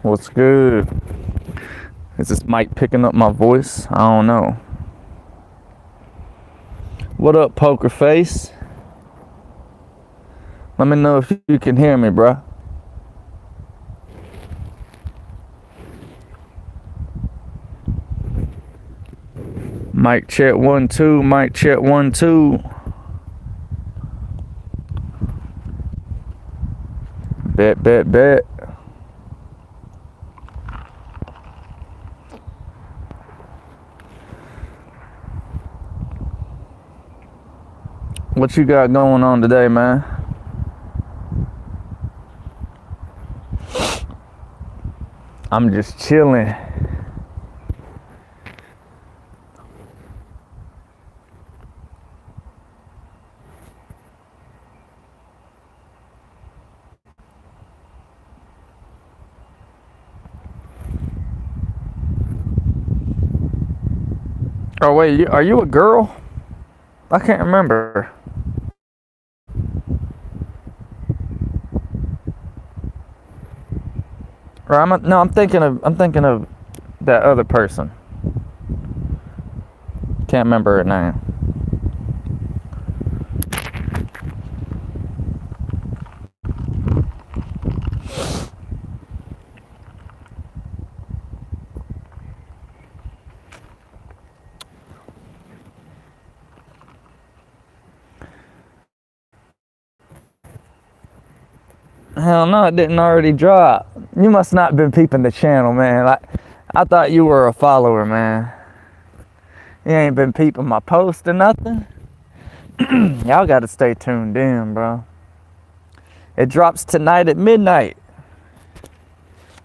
What's good? Is this mic picking up my voice? I don't know. What up, poker face? Let me know if you can hear me, bruh. Mic check 1 2, mic check 1 2. Bet. What you got going on today, man? I'm just chilling. Oh wait, are you a girl? I can't remember. Or I'm thinking of that other person. Can't remember her name. Hell no, it didn't already drop. You must not been peeping the channel, man. I thought you were a follower, man. You ain't been peeping my post or nothing. Y'all gotta stay tuned in, bro. It drops tonight at midnight.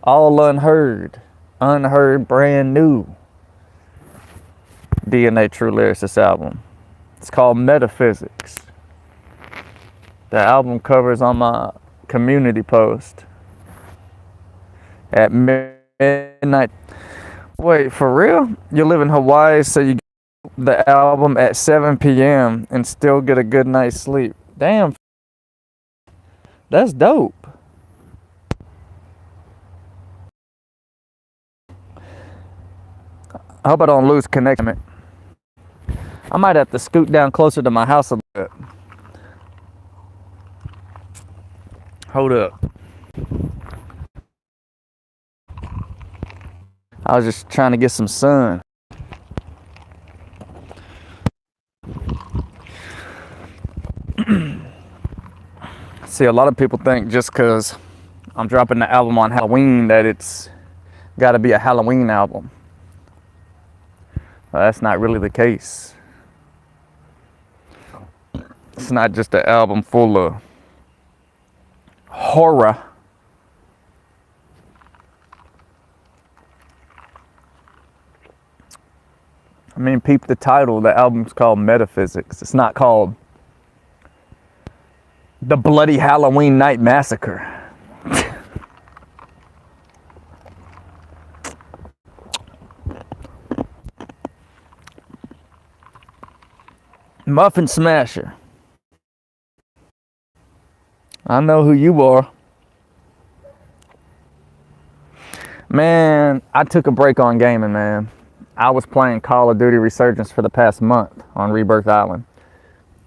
All unheard, brand new DNA Tru Lyricist album. It's called Metaphysics. The album cover's on my community post at midnight. Wait, for real? You live in Hawaii, so you get the album at 7 p.m. and still get a good night's sleep. Damn, that's dope. I hope I don't lose connection. I might have to scoot down closer to my house a little bit. Hold up. I was just trying to get some sun. See, a lot of people think just because I'm dropping the album on Halloween that it's got to be a Halloween album. Well, that's not really the case. It's not just an album full of horror. I mean, peep the title. The album's called Metaphysics. It's not called The Bloody Halloween Night Massacre. Muffin Smasher. I know who you are. Man, I took a break on gaming, man. I was playing Call of Duty Resurgence for the past month on Rebirth Island.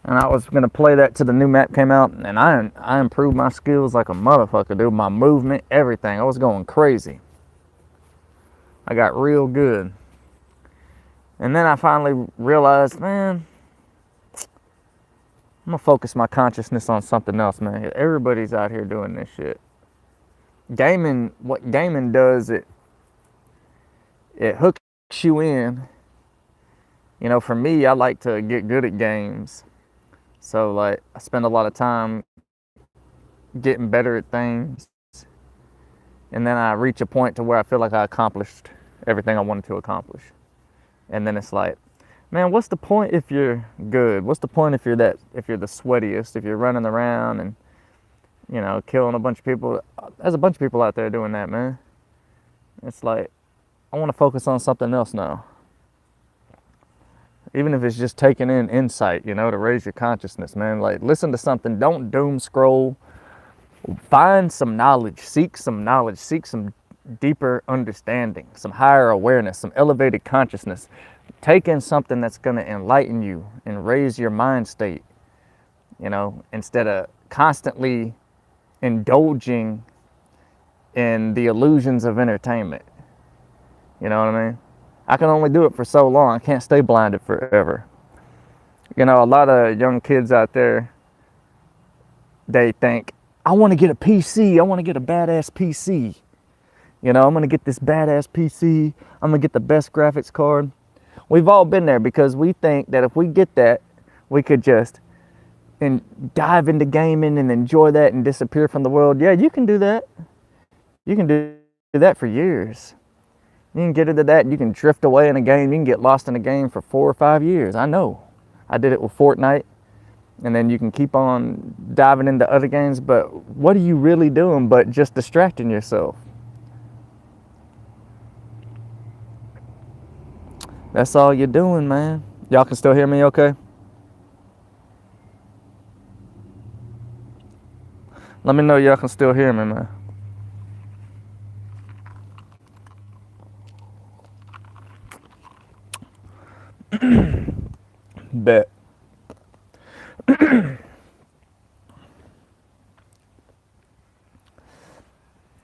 And I was going to play that till the new map came out. And I improved my skills like a motherfucker, dude. My movement, everything. I was going crazy. I got real good. And then I finally realized, man, I'm going to focus my consciousness on something else, man. Everybody's out here doing this shit. Gaming, what gaming does, it hooks you in. You know, for me, I like to get good at games. So, like, I spend a lot of time getting better at things. And then I reach a point to where I feel like I accomplished everything I wanted to accomplish. And then it's like, man, what's the point if you're good? What's the point if you're the sweatiest, if you're running around and you know, killing a bunch of people. There's a bunch of people out there doing that, man. It's like, I want to focus on something else now. Even if it's just taking in insight, you know, to raise your consciousness, man. Like, listen to something. Don't doom scroll. Find some knowledge. Seek some knowledge. Seek some deeper understanding, some higher awareness, some elevated consciousness. Take in something that's going to enlighten you and raise your mind state, you know, instead of constantly indulging in the illusions of entertainment. You know what I mean? I can only do it for so long. I can't stay blinded forever. You know, a lot of young kids out there, they think, I want to get a PC. I want to get a badass PC. You know, I'm going to get this badass PC. I'm going to get the best graphics card. We've all been there because we think that if we get that, we could just dive into gaming and enjoy that and disappear from the world. Yeah, you can do that. You can do that for years. You can get into that and you can drift away in a game. You can get lost in a game for 4 or 5 years. I know. I did it with Fortnite. And then you can keep on diving into other games. But what are you really doing but just distracting yourself? That's all you're doing, man. Y'all can still hear me okay? Let me know y'all can still hear me, man. Bet.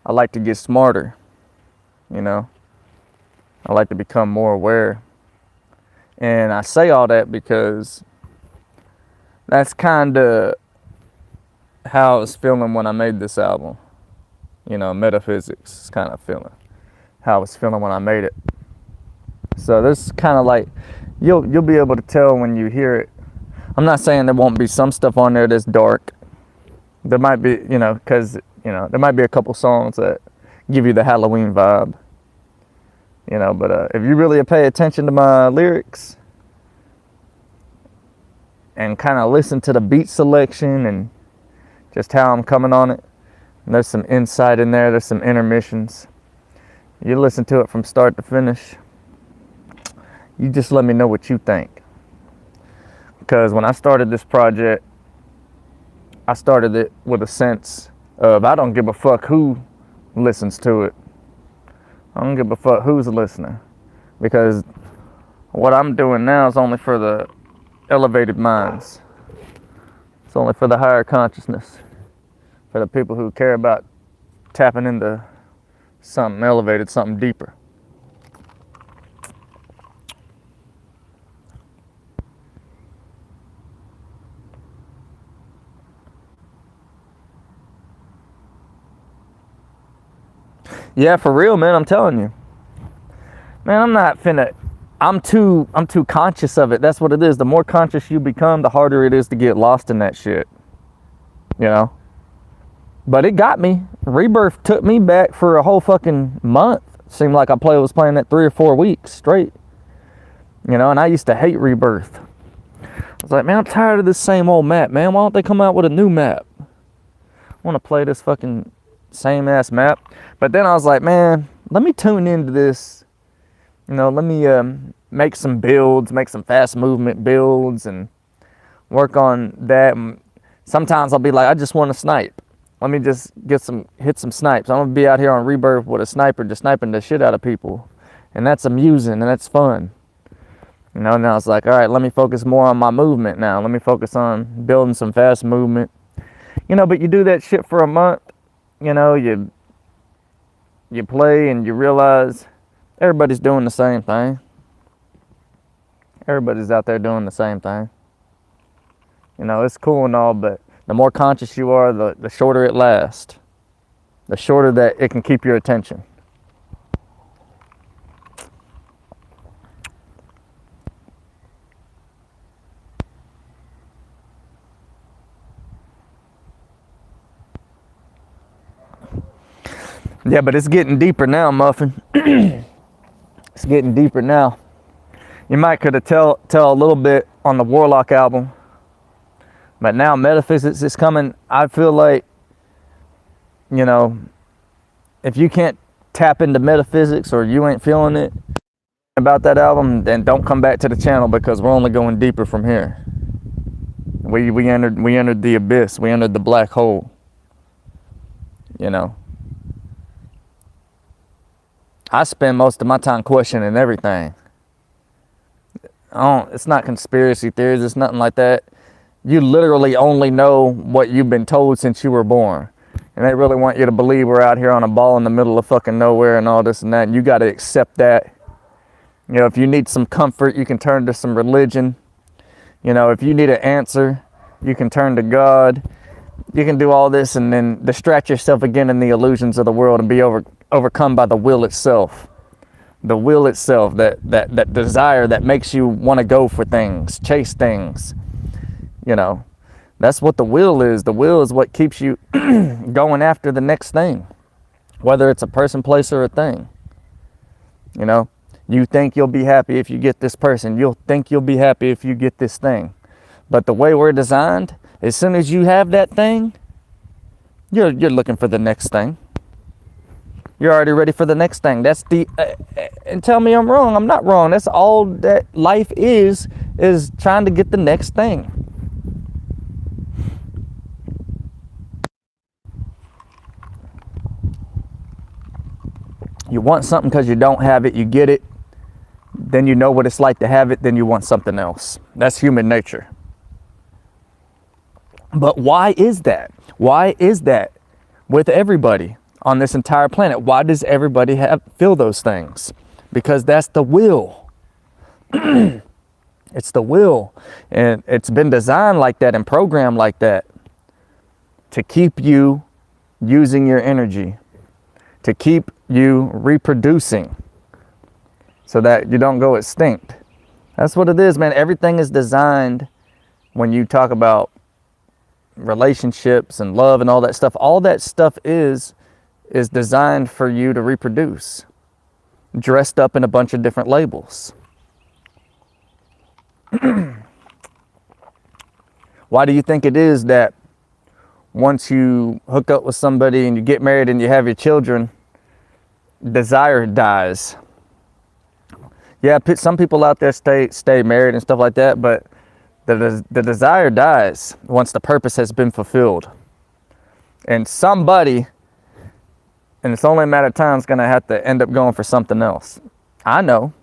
I like to get smarter, you know. I like to become more aware. And I say all that because that's kind of how I was feeling when I made this album. You know, Metaphysics is kind of feeling how I was feeling when I made it. So this kind of like, you'll be able to tell when you hear it. I'm not saying there won't be some stuff on there that's dark. There might be, you know, because, you know, there might be a couple songs that give you the Halloween vibe. You know, but if you really pay attention to my lyrics and kind of listen to the beat selection and just how I'm coming on it, and there's some insight in there, there's some intermissions. You listen to it from start to finish. You just let me know what you think. Because when I started this project, I started it with a sense of I don't give a fuck who listens to it. I don't give a fuck who's listening. Because what I'm doing now is only for the elevated minds. It's only for the higher consciousness. For the people who care about tapping into something elevated, something deeper. Yeah, for real, man, I'm telling you. Man, I'm too conscious of it. That's what it is. The more conscious you become, the harder it is to get lost in that shit. You know? But it got me. Rebirth took me back for a whole fucking month. Seemed like I was playing that 3 or 4 weeks straight. You know, and I used to hate Rebirth. I was like, man, I'm tired of this same old map, man. Why don't they come out with a new map? I want to play this fucking same ass map. But then I was like, man, let me tune into this. You know, let me make some builds, make some fast movement builds and work on that. And sometimes I'll be like, I just want to snipe. Let me just hit some snipes. I'm gonna be out here on Rebirth with a sniper just sniping the shit out of people. And that's amusing and that's fun. You know, and I was like, all right, let me focus more on my movement now. Let me focus on building some fast movement. You know, but you do that shit for a month, you know, you play and you realize everybody's doing the same thing. Everybody's out there doing the same thing. You know, it's cool and all, but the more conscious you are, the shorter it lasts. The shorter that it can keep your attention. Yeah, but it's getting deeper now, Muffin. It's getting deeper now. You might could have tell a little bit on the Warlock album, but now Metaphysics is coming. I feel like you know, if you can't tap into metaphysics or you ain't feeling it about that album, then don't come back to the channel, because we're only going deeper from here. We entered the abyss. We entered the black hole. You know, I spend most of my time questioning everything. It's not conspiracy theories. It's nothing like that. You literally only know what you've been told since you were born. And they really want you to believe we're out here on a ball in the middle of fucking nowhere and all this and that. And you got to accept that. You know, if you need some comfort, you can turn to some religion. You know, if you need an answer, you can turn to God. You can do all this and then distract yourself again in the illusions of the world and be overcome by the will itself. The will itself, that desire that makes you want to go for things, chase things. You know, that's what the will is. The will is what keeps you going after the next thing, whether it's a person, place, or a thing. You know, you think you'll be happy if you get this person. You'll think you'll be happy if you get this thing. But the way we're designed, as soon as you have that thing, you're looking for the next thing. You're already ready for the next thing. That's and tell me I'm wrong. I'm not wrong. That's all that life is trying to get the next thing. You want something because you don't have it, you get it, then you know what it's like to have it, then you want something else. That's human nature. But why is that? Why is that with everybody on this entire planet? Why does everybody feel those things? Because that's the will. It's the will. And it's been designed like that and programmed like that to keep you using your energy, to keep you reproducing so that you don't go extinct. That's what it is, man. Everything is designed when you talk about relationships and love and all that stuff is designed for you to reproduce, dressed up in a bunch of different labels. Why do you think it is that once you hook up with somebody and you get married and you have your children, desire dies? Yeah, some people out there stay married and stuff like that, but the desire dies once the purpose has been fulfilled. And somebody, and it's only a matter of time, is going to have to end up going for something else. I know.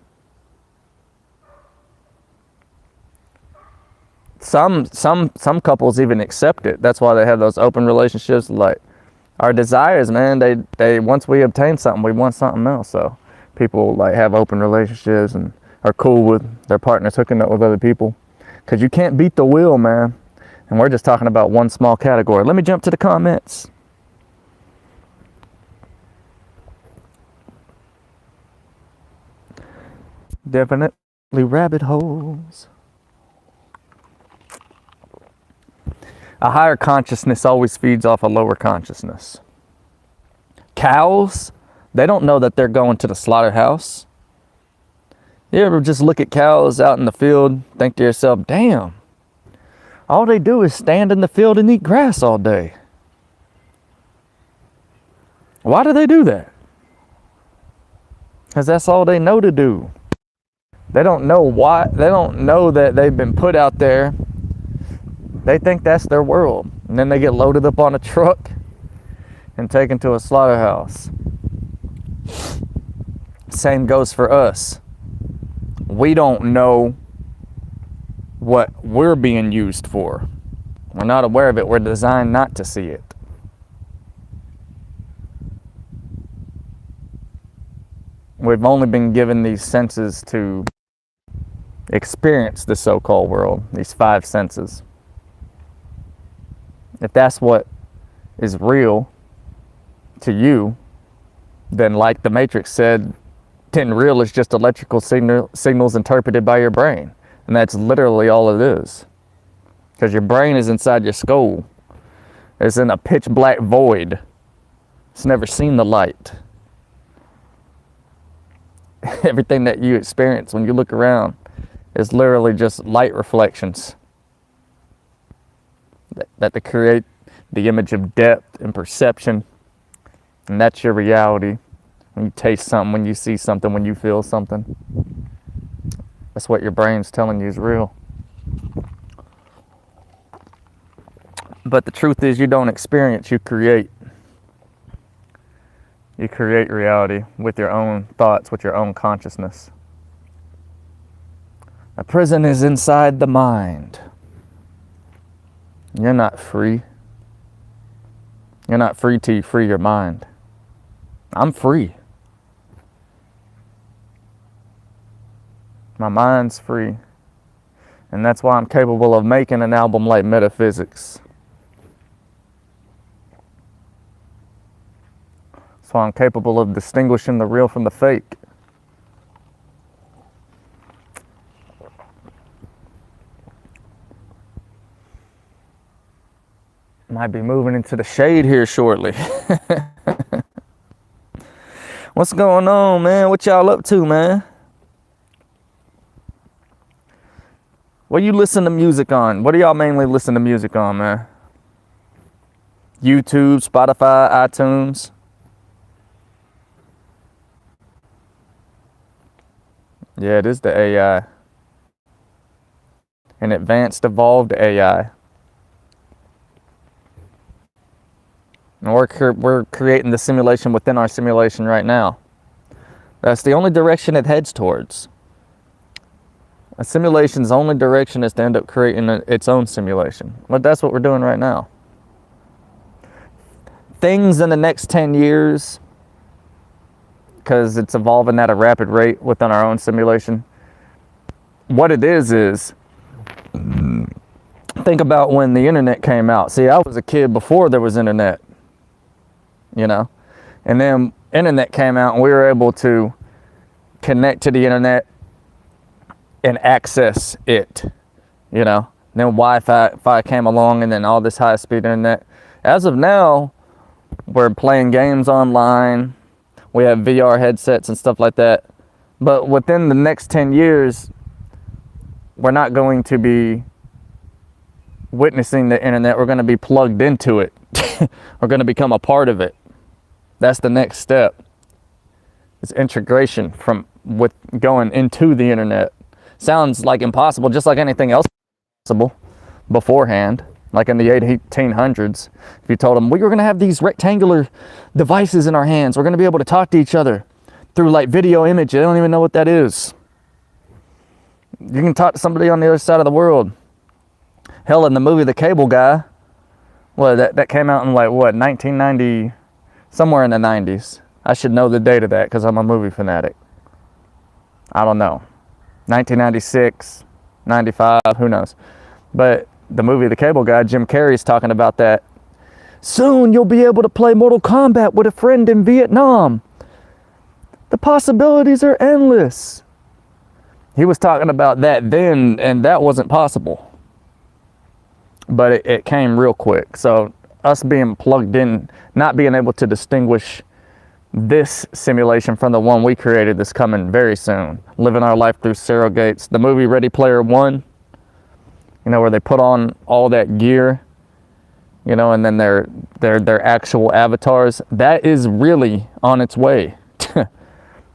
Some couples even accept it. That's why they have those open relationships. Like, our desires, man, they once we obtain something, we want something else. So people like have open relationships and are cool with their partners hooking up with other people, because you can't beat the will, man. And we're just talking about one small category. Let me jump to the comments. Definitely rabbit holes. A higher consciousness always feeds off a lower consciousness. Cows, they don't know that they're going to the slaughterhouse. You ever just look at cows out in the field, think to yourself, damn, all they do is stand in the field and eat grass all day. Why do they do that? Because that's all they know to do. They don't know why. They don't know that they've been put out there. They think that's their world. And then they get loaded up on a truck and taken to a slaughterhouse. Same goes for us. We don't know what we're being used for. We're not aware of it. We're designed not to see it. We've only been given these senses to experience the so-called world, these 5 senses. If that's what is real to you, then like the Matrix said, then real is just electrical signals interpreted by your brain. And that's literally all it is. Because your brain is inside your skull. It's in a pitch black void. It's never seen the light. Everything that you experience when you look around is literally just light reflections that create the image of depth and perception And that's your reality. When you taste something, when you see something, when you feel something. That's what your brain's telling you is real. But the truth is, you don't experience, you create. You create reality with your own thoughts, with your own consciousness. A prison is inside the mind. You're not free. You're not free till you free your mind. I'm free. My mind's free. And that's why I'm capable of making an album like Metaphysics. That's why I'm capable of distinguishing the real from the fake. Might be moving into the shade here shortly. What's going on, man? What y'all up to, man? What you listen to music on? What do y'all mainly listen to music on, man? YouTube, Spotify, iTunes? Yeah, it is the AI. An advanced, evolved AI. And we're creating the simulation within our simulation right now. That's the only direction it heads towards. A simulation's only direction is to end up creating its own simulation. But that's what we're doing right now. Things in the next 10 years, because it's evolving at a rapid rate within our own simulation. What it is think about when the internet came out. See, I was a kid before there was internet, you know, and then internet came out and we were able to connect to the internet and access it, you know. And then Wi-Fi came along, and then all this high-speed internet. As of now, we're playing games online. We have VR headsets and stuff like that. But within the next 10 years, we're not going to be witnessing the internet. We're going to be plugged into it. We're going to become a part of it. That's the next step. It's integration with going into the internet. Sounds like impossible, just like anything else possible beforehand. Like in the 1800s, if you told them, we're going to have these rectangular devices in our hands, we're going to be able to talk to each other through like video image. They don't even know what that is. You can talk to somebody on the other side of the world. Hell, in the movie The Cable Guy, well, that came out in like what, 1990, somewhere in the 90s. I should know the date of that because I'm a movie fanatic. I don't know. 1996, 95, who knows? But the movie The Cable Guy, Jim Carrey's talking about that. Soon you'll be able to play Mortal Kombat with a friend in Vietnam. The possibilities are endless. He was talking about that then, and that wasn't possible. But it came real quick. So us being plugged in, not being able to distinguish this simulation from the one we created that's coming very soon. Living our life through surrogates. The movie Ready Player One, you know, where they put on all that gear, you know, and then their actual avatars. That is really on its way.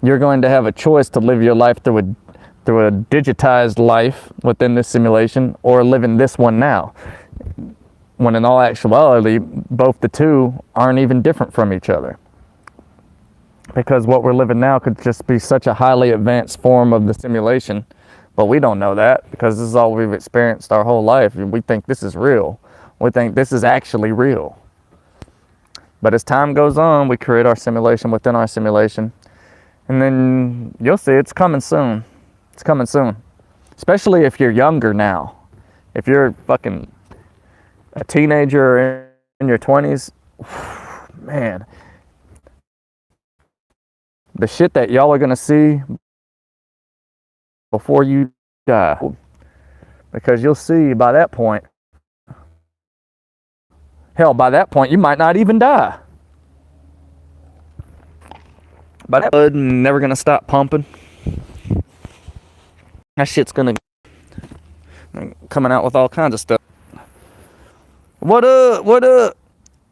You're going to have a choice to live your life through a digitized life within this simulation, or living this one now. When in all actuality, both the two aren't even different from each other. Because what we're living now could just be such a highly advanced form of the simulation. But we don't know that, because this is all we've experienced our whole life. We think this is real. We think this is actually real. But as time goes on, we create our simulation within our simulation. And then you'll see it's coming soon. It's coming soon. Especially if you're younger now. If you're fucking a teenager or in your 20s, man. The shit that y'all are going to see before you die. Because you'll see by that point, hell, by that point, you might not even die. By that blood never going to stop pumping. That shit's going to coming out with all kinds of stuff. What up? What up?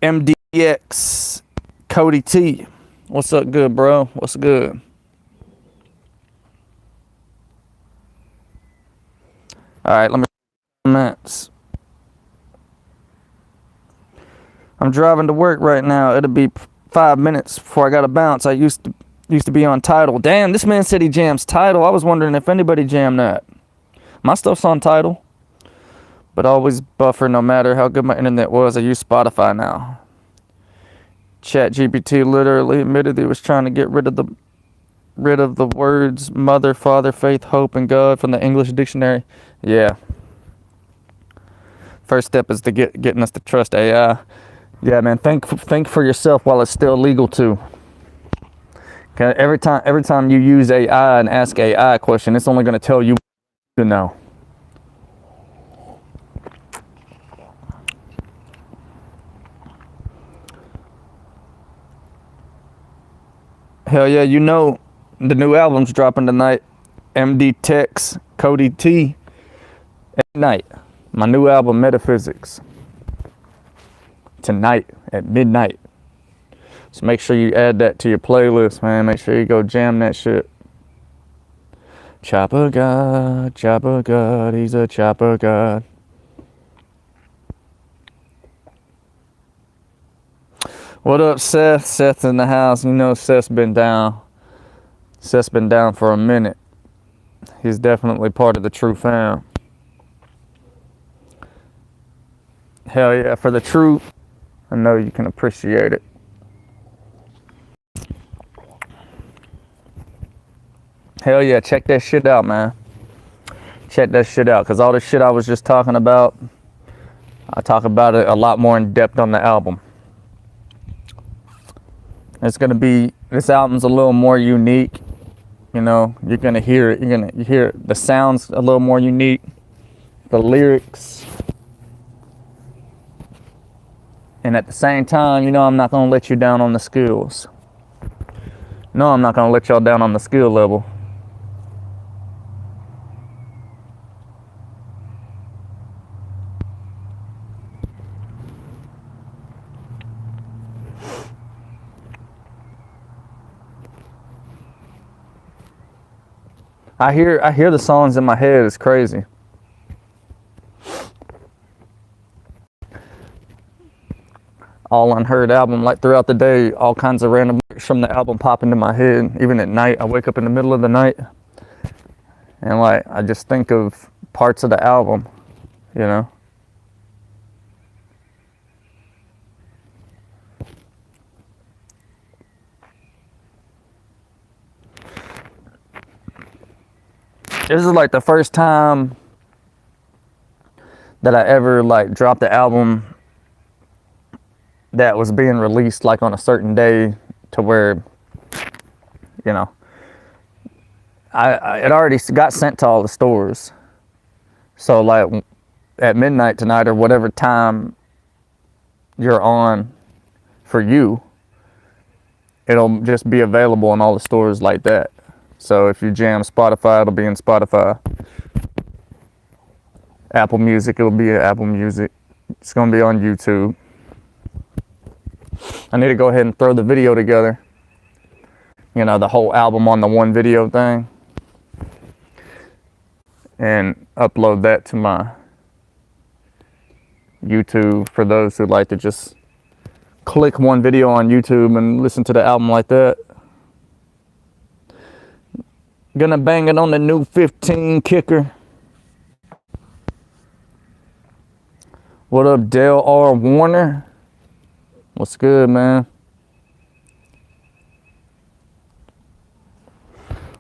MDX Cody T. What's up, good bro? What's good? All right, let me comments. I'm driving to work right now. It'll be 5 minutes before I gotta bounce. I used to be on Tidal. Damn, this man said he jams Tidal. I was wondering if anybody jammed that. My stuff's on Tidal, but I always buffer no matter how good my internet was. I use Spotify now. ChatGPT literally admitted he was trying to get rid of the words mother, father, faith, hope, and God from the English dictionary. Yeah. First step is to getting us to trust AI. Yeah, man. Think for yourself while it's still legal too. Okay. Every time you use AI and ask AI a question, it's only going to tell you to know. Hell yeah, you know the new album's dropping tonight. MD Tex, Cody T. At night. My new album, Metaphysics. Tonight at midnight. So make sure you add that to your playlist, man. Make sure you go jam that shit. Chopper God, he's a chopper God. What up, Seth? Seth's in the house. You know Seth's been down. Seth's been down for a minute. He's definitely part of the Tru fam. Hell yeah, for the Tru, I know you can appreciate it. Hell yeah, check that shit out, man. Check that shit out, because all the shit I was just talking about, I talk about it a lot more in depth on the album. It's gonna be, this album's a little more unique. You know, you're gonna hear it. You hear the sounds a little more unique. The lyrics. And at the same time, you know, I'm not gonna let you down on the skills. No, I'm not gonna let y'all down on the skill level. I hear the songs in my head. It's crazy. All unheard album, like throughout the day, all kinds of random lyrics from the album pop into my head. Even at night, I wake up in the middle of the night and like I just think of parts of the album, you know. This is like the first time that I ever like dropped the album that was being released like on a certain day, to where, you know, it already got sent to all the stores. So like at midnight tonight or whatever time you're on for you, it'll just be available in all the stores like that. So if you jam Spotify, it'll be in Spotify. Apple Music, it'll be in Apple Music. It's gonna be on YouTube. I need to go ahead and throw the video together. You know, the whole album on the one video thing. And upload that to my YouTube for those who like to just click one video on YouTube and listen to the album like that. Gonna bang it on the new 15 kicker. What up, Dale R. Warner? What's good, man?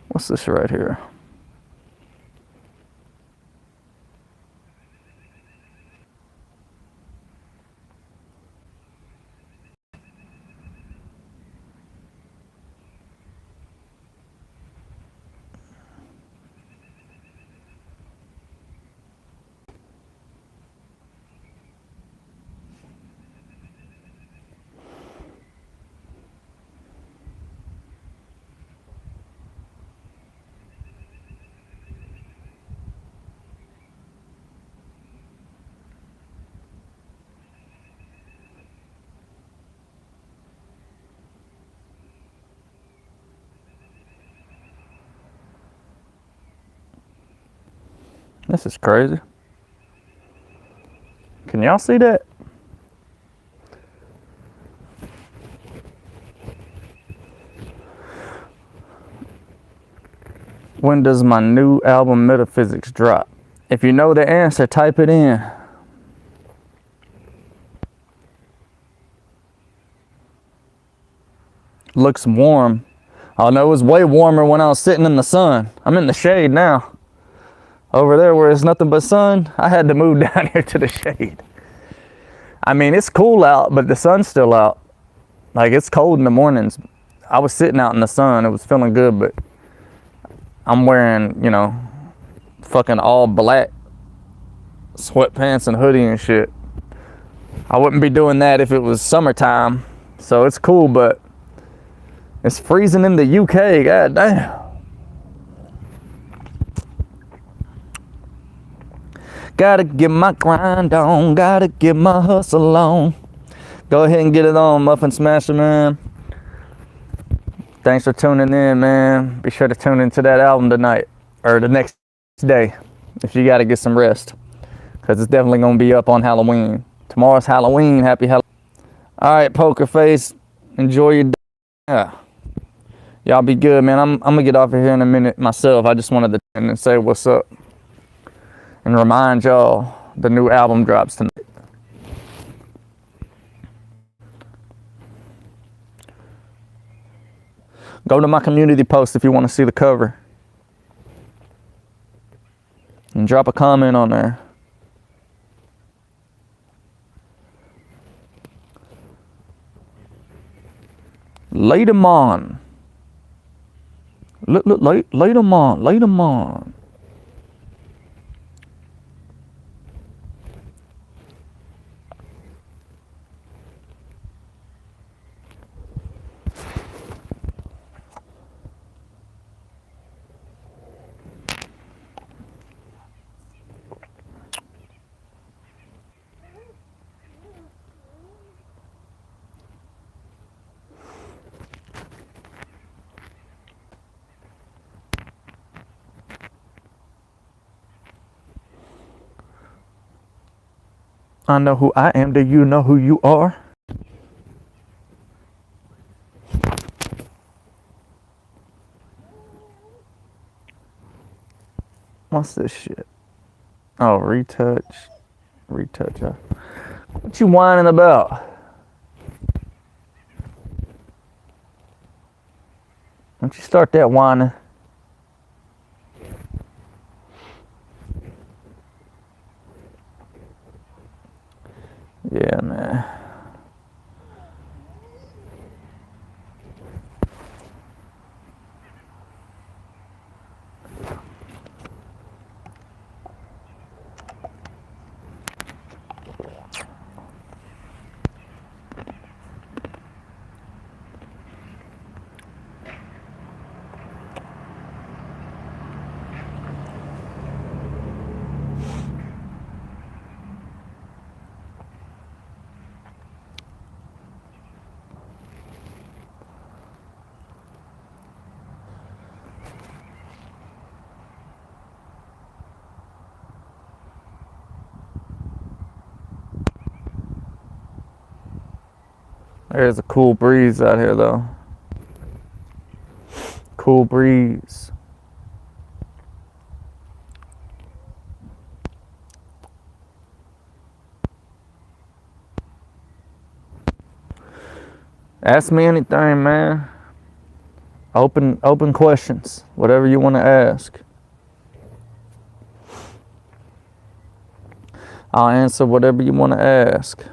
What's this right here? This is crazy. Can y'all see that? When does my new album Metaphysics drop? If you know the answer, type it in. Looks warm. Oh no, it was way warmer when I was sitting in the sun. I'm in the shade now. Over there where it's nothing but sun, I had to move down here to the shade. I mean, it's cool out, but the sun's still out. Like, it's cold in the mornings. I was sitting out in the sun. It was feeling good, but I'm wearing, you know, fucking all black sweatpants and hoodie and shit. I wouldn't be doing that if it was summertime. So it's cool, but it's freezing in the UK. God damn. Gotta get my grind on. Gotta get my hustle on. Go ahead and get it on, Muffin Smasher, man. Thanks for tuning in, man. Be sure to tune into that album tonight or the next day if you gotta get some rest, because it's definitely gonna be up on Halloween. Tomorrow's Halloween. Happy Halloween. All right, Poker Face. Enjoy your day. Yeah. Y'all be good, man. I'm gonna get off of here in a minute myself. I just wanted to turn and say what's up and remind y'all the new album drops tonight. Go to my community post if you want to see the cover. And drop a comment on there. Lay them on. Look, lay them on. Lay them on. I know who I am. Do you know who you are? What's this shit? Oh, retouch. Retouch. What you whining about? Don't you start that whining. Yeah, man. There's a cool breeze out here, though. Cool breeze. Ask me anything, man. Open questions. Whatever you want to ask. I'll answer whatever you want to ask.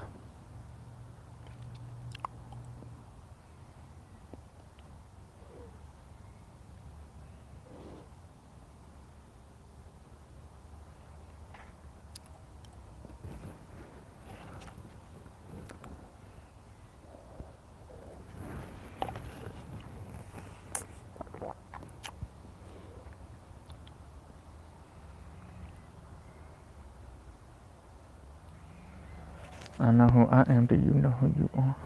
I know who I am. Do you know who you are?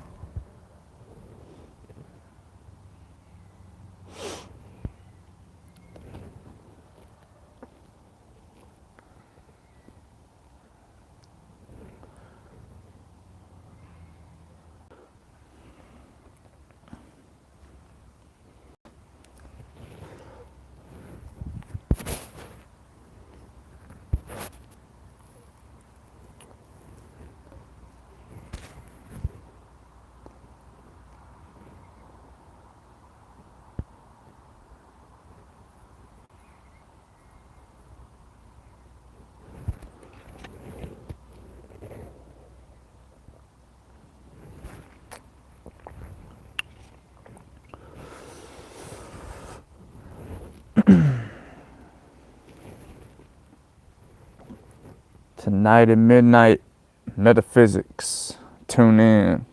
Tonight at midnight, Metaphysics. Tune in.